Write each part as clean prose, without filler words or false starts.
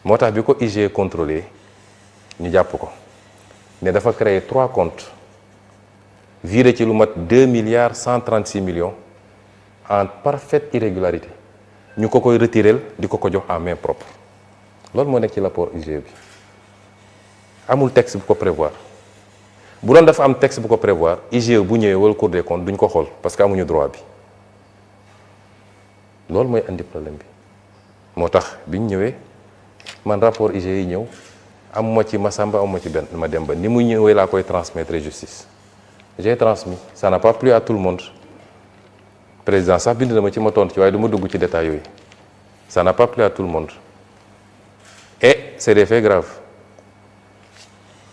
moo tax bi ko IGE contrôlé ñu jàpp ko ne dafa créer 3 comptes viré ci lu mat 2 milliards 136 millions en parfaite irrégularité ñu ko koy retirel di ko jox en main propre loolu moo nekk ci rapport IGE bi amul texte bu ko prévoir bu doon dafa am texte bu ko prévoir IGE bu ñëwee wala Cour des comptes duñ ko xool parce que amuñu droit bi loolu mooy andi problème bi moo tax biñ ñëwee man rapport IGE yi ñëw amuma ci Massamba amuma ci benn Mademba ni mu ñëwee laa koy transmettre justice j'ai transmis ça n'a pas plu à tout le monde président sax bind na ma ci ma tontu ci waaye du ma dugg ci détails yooyu ça n'a pas plu à tout le monde et c'est des faits graves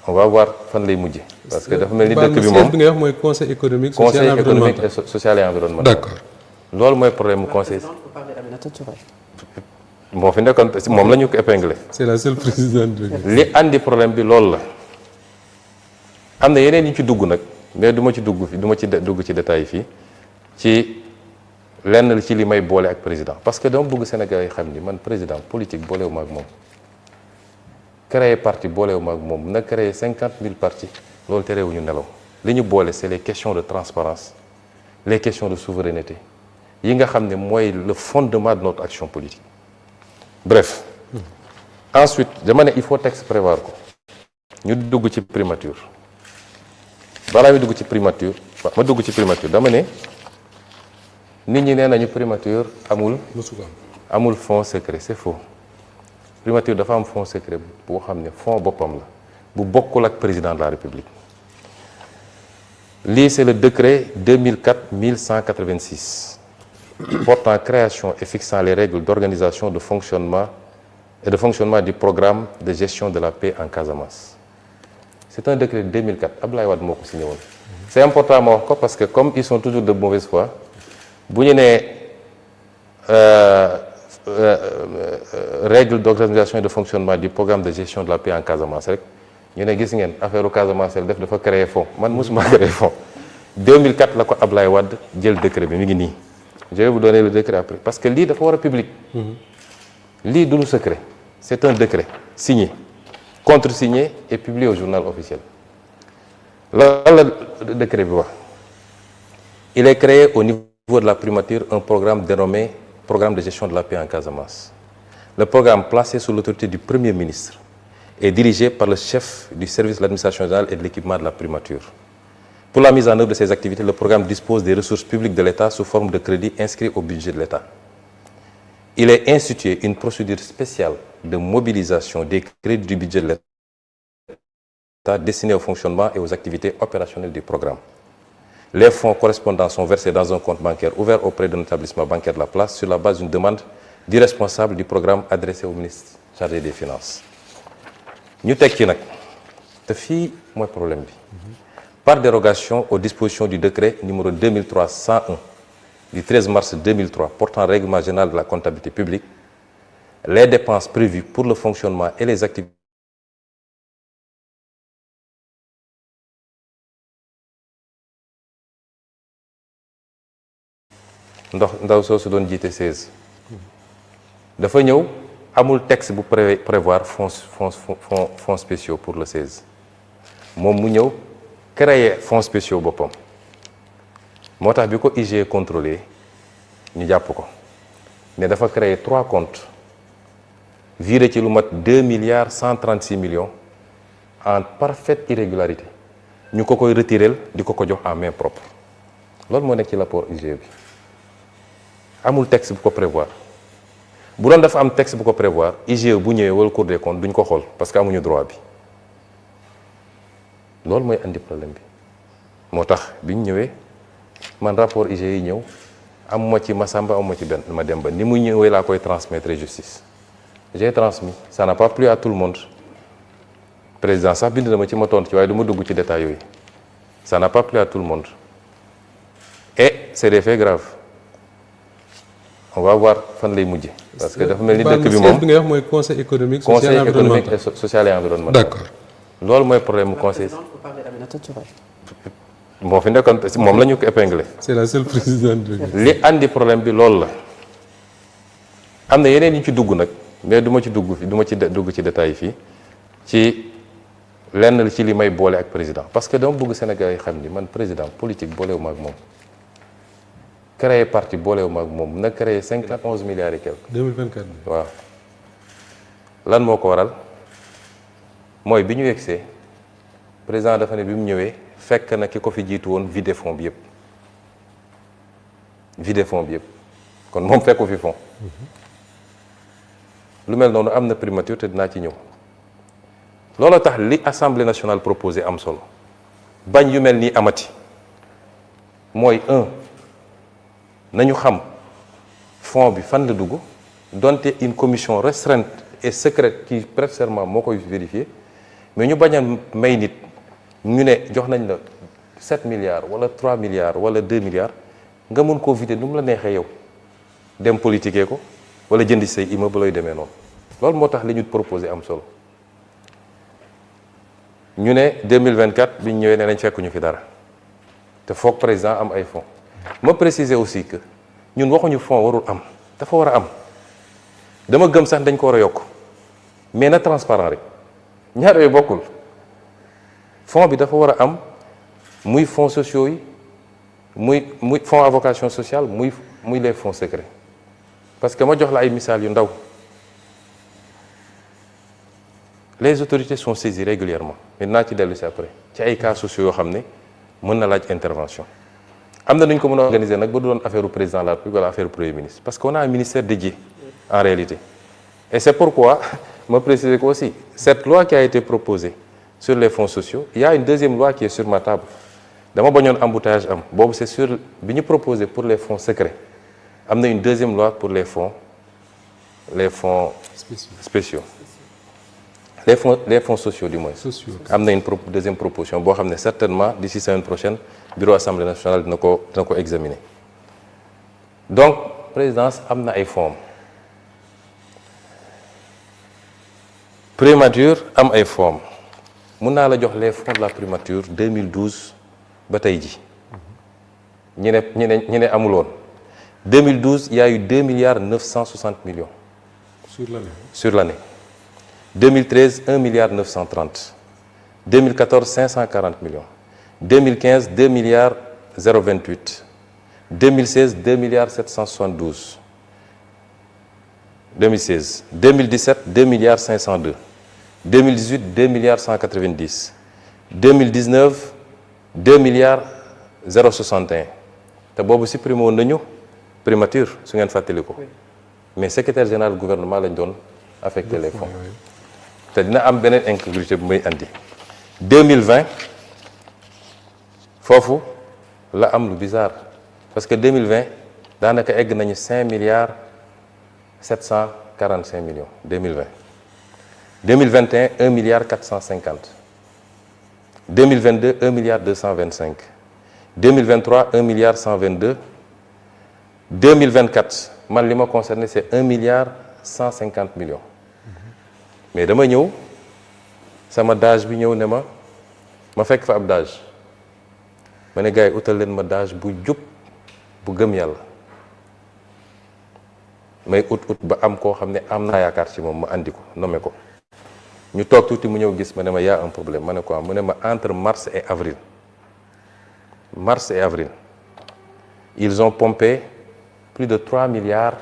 on va voir fan lay mujje parce que dafa mel ni dëkk bi moom bi nga wax mooy conseil économique social et environnemental. D'accord. loolu mooy problème mu conseil. moo fi nekkoon moom la ñu ko épinglé. c'est la seule présidente. li andi problème bi loolu la am na yeneen yi ci dugg nag mais du ma ci dugg fi du ma ci dugg ci détails yi fii ci lenn ci li may boole ak président parce que dama bëgg Sénégal yi xam ni man président politique boolewu ma ak moom. créer parti boolewu ma ak moom na créer 50 000 partis loolu terewuñu nelaw li ñu boole c'est les questions de transparence les questions de souveraineté yi nga xam ne mooy le fondement de notre action politique bref ensuite dama ne il faut texte prévoir ko ñu dugg ci primature balaa ñu dugg ci primature ma dugg ci primature dama ne nit ñi nee nañu primature amul fonds secret c'est faux primature dafa am fonds secret boo xam ne fonds boppam la bu bokkul ak président de la République lii c'est le décret 2004-1186 portant création et fixant les règles d'organisation de fonctionnement du programme de gestion de la paix en Casamance. C'est un décret de 2004 Abdoulaye Wade moo ko signé woon. C'est important ma wax ko parce que comme ils sont toujours de mauvaise foi bu ñu nee règles d'organisation et de fonctionnement du programme de gestion de la paix en Casamance rek ñu ne gis ngeen affaire u Casamance def dafa créer fonds man mosuma créer fonds 2004 la ko Abdoulaye Wade jël décret bi mi ngi nii. Je vais vous donner le décret après parce que lii dafa war a public. lii du lu secret c'est un décret signé contresigné et publié au journal officiel. lan la décret bi wax il est créé au niveau de la primature un programme dénommé programme de gestion de la paix en Casamance. Le programme placé sous l'autorité du Premier ministre est dirigé par le chef du service de l'administration générale et de l'équipement de la primature. Pour la mise en œuvre de ces activités, le programme dispose des ressources publiques de l'État sous forme de crédits inscrits au budget de l'État. Il est institué une procédure spéciale de mobilisation des crédits du budget de l'État destinés au fonctionnement et aux activités opérationnelles du programme. Les fonds correspondants sont versés dans un compte bancaire ouvert auprès d'un établissement bancaire de la place sur la base d'une demande du responsable du programme adressé au ministre chargé des Finances. ñu teg ci nag te fii mooy problème bi. Par dérogation aux dispositions du décret numéro 2003-101 du 13 mars 2003 portant règlement général de la comptabilité publique, les dépenses prévues pour le fonctionnement et les activités ndaw soosu doon jiite 16 dafa ñëw amul texte bu prévoir fonds spéciaux pour le 16 moom mu ñëw créer fonds spéciaux boppam moo tax bi ko IGE contrôlé ñu jàpp ko ne dafa créer 3 comptes viré ci lu mat 2 milliards 136 millions en parfaite irrégularité ñu ko koy retirel di ko jox en main propre loolu moo nekk ci rapport IGE bi amul texte bu ko prévoir bu doon dafa am texte bu ko prévoir IGE bu ñëwee wala Cour des comptes duñ ko xool parce que amuñu droit bi loolu mooy andi problème bi moo tax biñ ñëwee man rapport IGE yi ñëw amuma ci Massamba amuma ci benn Mademba ni mu ñëwee laa koy transmettre justice j'ai transmis ça n'a pas plu à tout le monde président sax bind na ma ci ma tontu ci waaye du ma dugg ci détails yooyu ça n'a pas plu à tout le monde et c'est des faits graves on va voir fan lay mujje parce que dafa mel ni dëkk bi moom bi nga wax mooy conseil économique social et environnemental. D'accord. loolu mooy problème mu conseil moo fi nekkoon moom la ñu ko épinglé. c'est la seule présidente. li andi problème bi loolu la am na yeneen yi ci dugg nag mais du ma ci dugg du ma ci dugg ci détail fii ci lenn ci li may boole ak président parce que dama bëgg Sénégal yi xam ni man président politique boolewu ma ak moom créer parti boolewu ma ak moom na créer 11 milliards et quelque 2024 bi. waaw lan moo ko waral mooy bi ñu yegsee président dafa ne bi mu ñëwee fekk na ki ko fi jiitu woon vide fond bi yëpp kon moom fekku fi fond lu mel noonu am na primature te dinaa ci ñëw loolu tax li assemblée nationale proposé am solo bañ yu mel nii amati mooy nañu xam fond bi fan la dugg donte une commission restreinte et secrète qui prête serment moo koy vérifier mais ñu bañ a may nit ñu ne jox nañ la 7 milliards wala 3 milliards wala 2 milliards nga mën koo vider nu mu la neexee yow dem politiquer ko wala jëndi say immeuble looy demee noonu loolu moo tax li ñu proposé am solo ñu ne 2024 bi ñu ñëwee ne nañ fekk ñu fi dara te foog président am ay fonds ma préciser aussi que ñun waxuñu fonds warul am dafa war a am dama gëm sax dañ ko war a yokk mais na transparent rek ñaar yooyu bokkul fonds bi dafa war a am muy fonds sociaux yi muy fonds à vocation sociale muy les fonds secrets parce que ma jox la ay misaal yu ndaw les autorités sont saisies régulièrement mais dinaa ci dellu si après ci ay cas sociaux yoo xam ne mën na laaj intervention am na nu ñu ko mën a organiser nag ba du doon affaire u président de la République wala affaire u premier ministre parce qu'on a un ministère dédié en réalité et c'est pourquoi ma préciser ko aussi cette loi qui a été proposée sur les fonds sociaux il y a une deuxième loi qui est sur ma table dama bañoon embouteillage am boobu c'est sur bi ñu proposé pour les fonds secrets am na une deuxième loi pour les fonds spéciaux les fonds sociaux du moins am na une deuxième proposition boo xam ne certainement d'ici semaine prochaine bureau assemblée nationale dina ko examiner donc présidence am na ay fonds primature am ay fonds mun naa la jox les fonds de la primature 2012 ba tey ji ñi ne amuloon 2012 il y a eu 2 milliards 960 millions sur l'année 2013 1 milliard 930 2014 540 millions 2015 2 milliards 028 2016 2 milliards 772 2016 2017 2 milliards 502 2018 2 milliards 190 2019 2 milliards 061 te boobu supprimé woon nañu primature su ngeen fàttali ko mais secrétaire général du gouvernement lañ doon affecté les fonds te dina am beneen incongruité bu may andi 2020 foofu la am lu bizarre parce que 2020 daanaka egg nañu 5 milliards 745 millions 2020 2021 1 milliard 450 2022 1 milliard 225 2023 1 milliard 122 2024 man li ma concerné c'est 1 milliard 150 millions mais dama ñëw sama DAGE bi ñëw ne ma fekk fa ab DAGE ma ne gars yi utal leen ma DAGE bu jub bu gëm yàlla may ut ba am koo xam ne am naa yaakaar ci moom ma andi ko nommé ko ñu toog tuuti mu ñëw gis ma ne ma y a un problème ma ne quoi mu ne ma entre mars et avril ils ont pompé plus de 3 milliards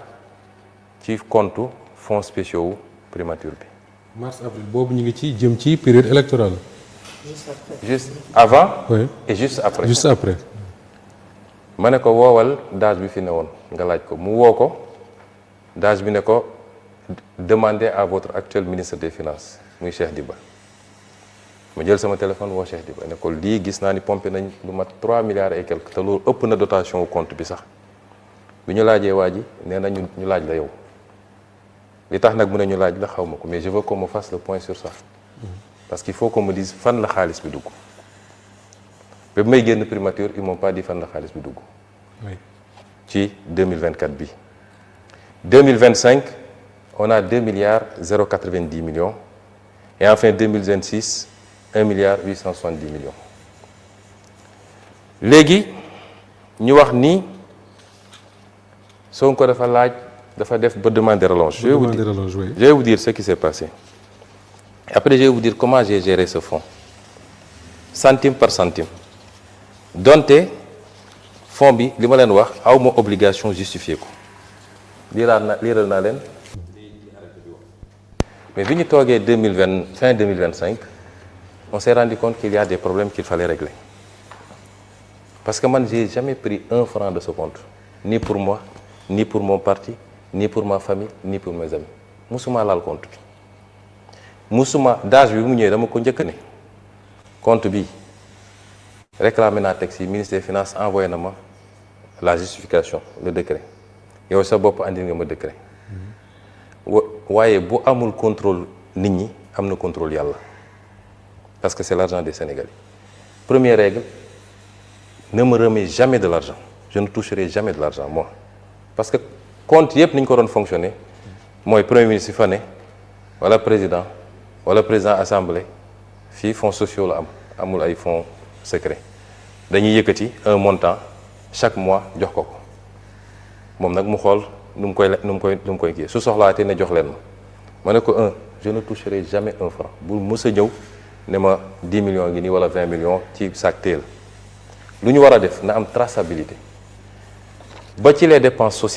ci compte fonds spéciaux primature bi. mars avril boobu ñu ngi ci jëm ci période électorale. juste avant. oui et juste après. juste après. ma ne ko woowal DAGE bi fi ne woon nga laaj ko mu woo ko DAGE bi ne ko demandez à votre actuel ministre des finances muy Cheikh Diba ma jël sama téléphone woo Cheikh Diba ne ko lii gis naa ni pompé nañ lu mat 3 milliards et quelque te loolu ëpp na dotation au compte bi sax bi ñu laajee waa ji nee na ñu laaj la yow li tax nag mu ne ñu laaj la xaw ma ko mais je veux qu'on me fasse le point sur ça parce qu'il faut qu'on me dise fan la xaalis bi dugg ba may génn primature ils m'ont pas dit fan la xaalis bi dugg ci 2024 bi 2025 on a 2 milliards 090 millions et enfin 2026 1 milliard 870 millions léegi ñu wax ni Sonko dafa laaj dafa def ba demander rallonge. Je Oui. vais vous dire ce qui s'est passé. Après, je vais vous dire comment j'ai géré ce fonds. Centime par centime. Donte fonds bi li ma leen wax aw ma obligation justifier ko. liiral naa leen. Mais bi ñu toogee fin 2025, on s'est rendu compte qu'il y a des problèmes qu'il fallait régler. Parce que moi, je n'ai jamais pris un franc de ce compte. Ni pour moi, ni pour mon parti, ni pour ma famille, ni pour mes amis. Musuma laal compte bi. Musuma d'âge bi mu ñëwee dama ko njëkk ne compte bi réclamé naa texte yi ministre des finances envoyé na ma la justification le décret yow sa bopp andil nga ma décret waaye bu amul contrôle nit ñi am na contrôle yàlla parce que c'est l'argent des Sénégalais. Première règle, ne me remets jamais de l'argent. Je ne toucherai jamais de l'argent moi parce que compte yëpp ni ñu ko doon fonctionner mooy premier ministre fa ne wala président assemblée fii fonds sociaux la am amul ay fonds secret dañuy yëkkati un montant chaque mois jox ko moom nag mu xool nu mu koy kii su soxlaatee ne jox leen ma ne ko je ne toucherai jamais un franc bu mës a ñëw ne ma 10 millions ngi nii wala 20 millions ci sac teel lu ñu war a def na am traçabilité ba ci les dépenses sociales